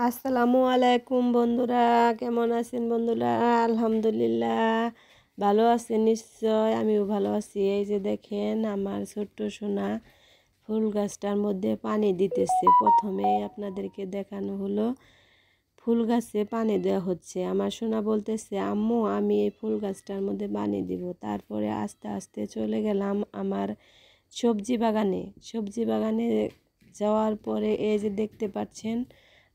আসসালামু আলাইকুম বন্ধুরা, কেমন আছেন বন্ধুরা? আলহামদুলিল্লাহ ভালো আছেন নিশ্চয়, আমিও ভালো আছি। এই যে দেখেন আমার ছোট্ট সোনা ফুল গাছটার মধ্যে পানি দিতেছে। প্রথমে আপনাদেরকে দেখানো হলো ফুল গাছে পানি দেওয়া হচ্ছে। আমার সোনা বলতেছে, আম্মু আমি এই ফুল গাছটার মধ্যে পানি দিব। তারপরে আস্তে আস্তে চলে গেলাম আমার সবজি বাগানে যাওয়ার পরে এই যে দেখতে পাচ্ছেন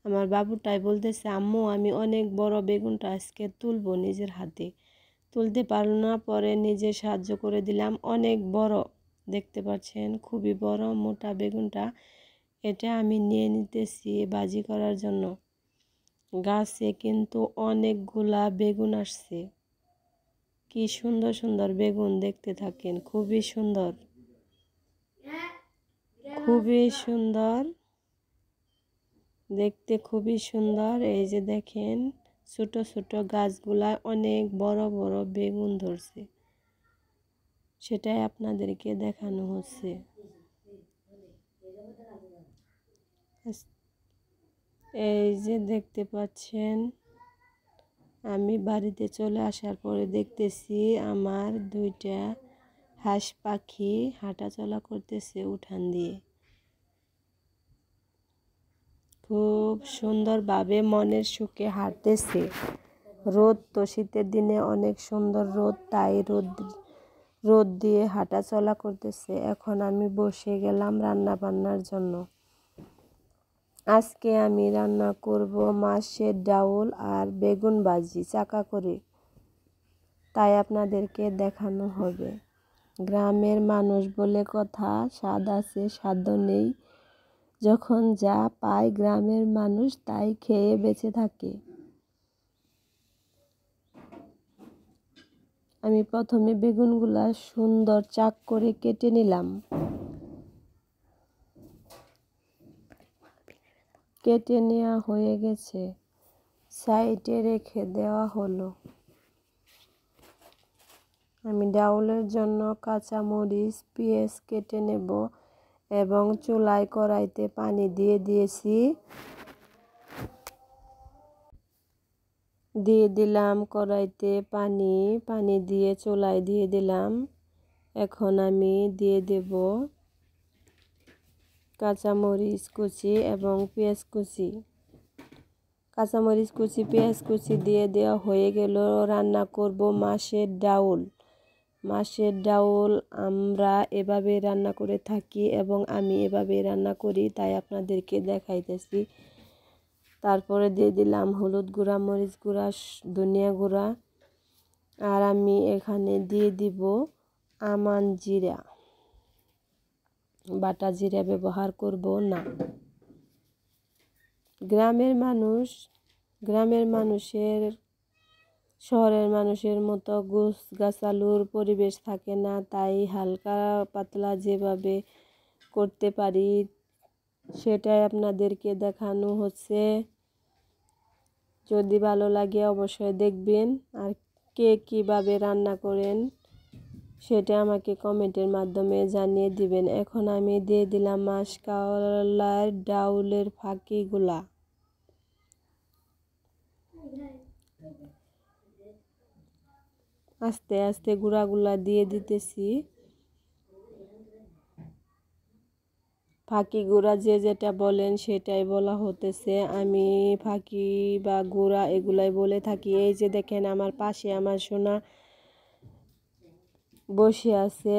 আমার বাবুটাই বলতেছে, আম্মু আমি অনেক বড় বেগুনটা আজকে তুলবো নিজের হাতে। তুলতে পারল না, পরে নিজে সাহায্য করে দিলাম। অনেক বড় দেখতে পাচ্ছেন, খুবই বড় মোটা বেগুনটা। এটা আমি নিয়ে নিতেছি ভাজি করার জন্য। গাছে কিন্তু অনেকগুলা বেগুন আসছে। কি সুন্দর সুন্দর বেগুন, দেখতে থাকেন। খুবই সুন্দর, খুবই সুন্দর দেখতে, খুবই সুন্দর। এই যে দেখেন ছোট ছোট গাছগুলা অনেক বড় বড় বেগুন ধরছে, সেটাই আপনাদেরকে দেখানো হচ্ছে। এই যে দেখতে পাচ্ছেন, আমি বাড়িতে চলে আসার পরে দেখতেছি আমার দুইটা হাঁস পাখি হাঁটাচলা করতেছে উঠান দিয়ে। খুব সুন্দরভাবে মনের সুখে হাঁটতেছে। রোদ তো শীতের দিনে অনেক সুন্দর রোদ, তাই রোদ দিয়ে হাঁটা চলা করতেছে। এখন আমি বসে গেলাম রান্না বান্নার জন্য। আজকে আমি রান্না করব মাছের ডাউল আর বেগুন ভাজি চাকা করে, তাই আপনাদেরকে দেখানো হবে। গ্রামের মানুষ বলে কথা, স্বাদ আছে সাধ্য নেই। যখন যা পায় গ্রামের মানুষ তাই খেয়ে বেঁচে থাকে। আমি প্রথমে বেগুনগুলা সুন্দর চাক করে কেটে নিলাম। কেটে নেওয়া হয়ে গেছে, সাইডে রেখে দেওয়া হলো। আমি ডাউলের জন্য কাঁচামরিচ পেঁয়াজ কেটে নেব এবং চুলায় কড়াইতে পানি দিয়ে দিয়েছি। দিয়ে দিলাম কড়াইতে পানি দিয়ে চুলায় দিয়ে দিলাম। এখন আমি দিয়ে দেব কাঁচামরিচ কুচি এবং পেঁয়াজ কুচি। কাঁচামরিচ কুচি পেঁয়াজ কুচি দিয়ে দেওয়া হয়ে গেল। রান্না করব মাছের ডাউল। মাছের ডাউল আমরা এভাবে রান্না করে থাকি এবং আমি এভাবে রান্না করি, তাই আপনাদেরকে দেখাইতেছি। তারপরে দিয়ে দিলাম হলুদ গুঁড়া, মরিচ গুঁড়া, ধনিয়া গুঁড়া, আর আমি এখানে দিয়ে দিব আমান জিরা। বাটা জিরা ব্যবহার করব না। গ্রামের মানুষের শহরের মানুষের মতো গাছালুর পরিবেশ থাকে না, তাই হালকা পাতলা যেভাবে করতে পারি সেটাই আপনাদেরকে দেখানো হচ্ছে। যদি ভালো লাগে অবশ্যই দেখবেন, আর কে কীভাবে রান্না করেন সেটা আমাকে কমেন্টের মাধ্যমে জানিয়ে দিবেন। এখন আমি দিয়ে দিলাম মাসকলাইয়ের ডাউলের ফাঁকিগুলা। আস্তে আস্তে গুঁড়াগুলা দিয়ে দিতেছি। ফাঁকি গুঁড়া যে যেটা বলেন সেটাই বলা হতেছে, আমি ফাঁকি বা গুঁড়া এগুলাই বলে থাকি। এই যে দেখেন আমার পাশে আমার সোনা বসে আছে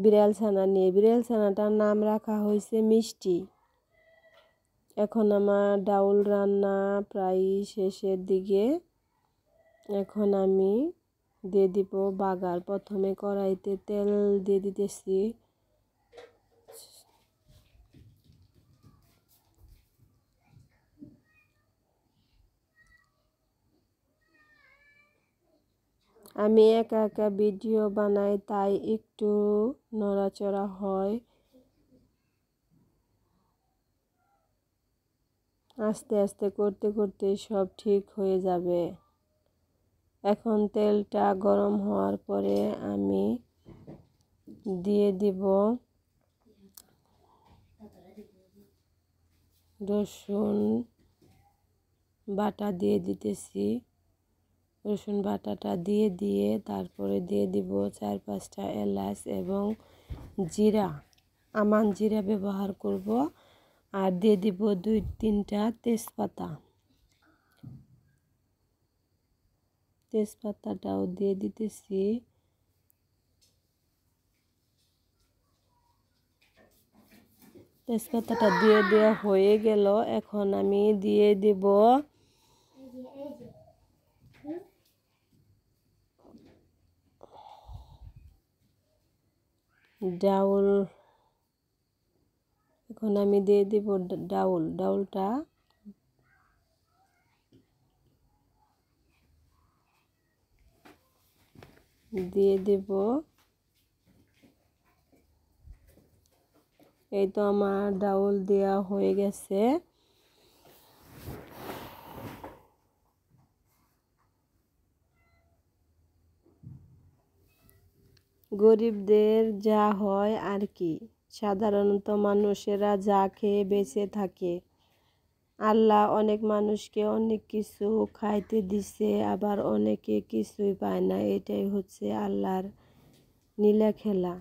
বিড়াল ছানা নিয়ে। বিড়াল ছানাটার নাম রাখা হয়েছে মিষ্টি। এখন আমার ডাউল রান্না প্রায় শেষের দিকে। এখন আমি দিয়ে দিব বাগার। প্রথমে কড়াইতে তেল দিয়ে দিতেছি। আমি একা একা ভিডিও বানাই, তাই একটু নড়াচড়া হয়। আস্তে আস্তে করতে করতে সব ঠিক হয়ে যাবে। এখন তেলটা গরম হওয়ার পরে আমি দিয়ে দিব রসুন, বাটা দিয়ে দিতেছি। রসুন বাটাটা দিয়ে তারপরে দিয়ে দিব 4-5টা এলাচ এবং জিরা, আমান জিরা ব্যবহার করব। আর দিয়ে দিব 2-3টা তেজপাতাটাও দিয়ে দিতেছি। তেজপাতাটা দিয়ে দেওয়া হয়ে গেল। এখন আমি দিয়ে দেব ডাউল। এখন আমি দিয়ে দেব ডাউলটা দিয়ে দেব। এই তো আমার ডাউল দেওয়া হয়ে গেছে। গরিবদের যা হয় আর কি, সাধারণত মানুষেরা যা খেয়ে বেঁচে থাকে। আল্লাহ অনেক মানুষকে অনেক কিছু খাইতে দিছে, আবার অনেকে কিছুই পায় না। এটাই হচ্ছে আল্লাহর নীলা খেলা।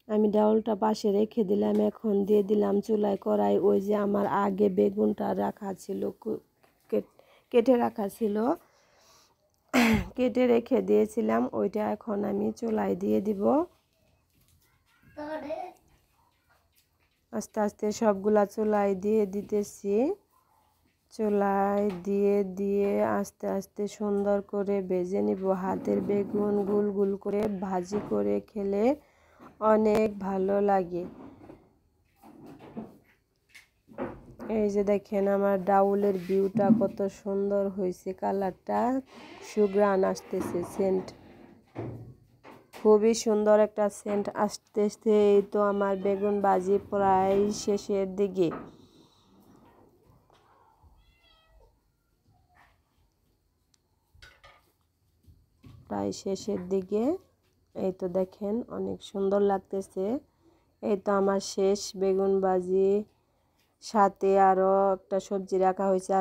আমি ডাউলটা পাশে রেখে দিলাম। এখন দিয়ে দিলাম চুলায় কড়াই। ওই যে আমার আগে বেগুনটা রাখা ছিল, কেটে রাখা ছিল, কেটে রেখে দিয়েছিলাম, ওইটা এখন আমি চুলায় দিয়ে দিব। আস্তে আস্তে সবগুলা চুলায় দিয়ে দিতেছি। চুলায় দিয়ে আস্তে আস্তে সুন্দর করে ভেজে নিব। হাতের বেগুন গুল গুল করে ভাজি করে খেলে অনেক ভালো লাগে। এই যে দেখেন আমার ডাউলের ভিউটা কত সুন্দর হয়েছে, কালারটা, সুঘ্রাণ আসতেছে, সেন্ট খুবই সুন্দর একটা সেন্ট আসতেছে। এই তো আমার বেগুন ভাজি প্রায় শেষের দিকে। এই তো দেখেন অনেক সুন্দর লাগতেছে। এই তো আমার শেষ বেগুন ভাজি, সাথে আরো একটা সবজি রাখা হয়েছে।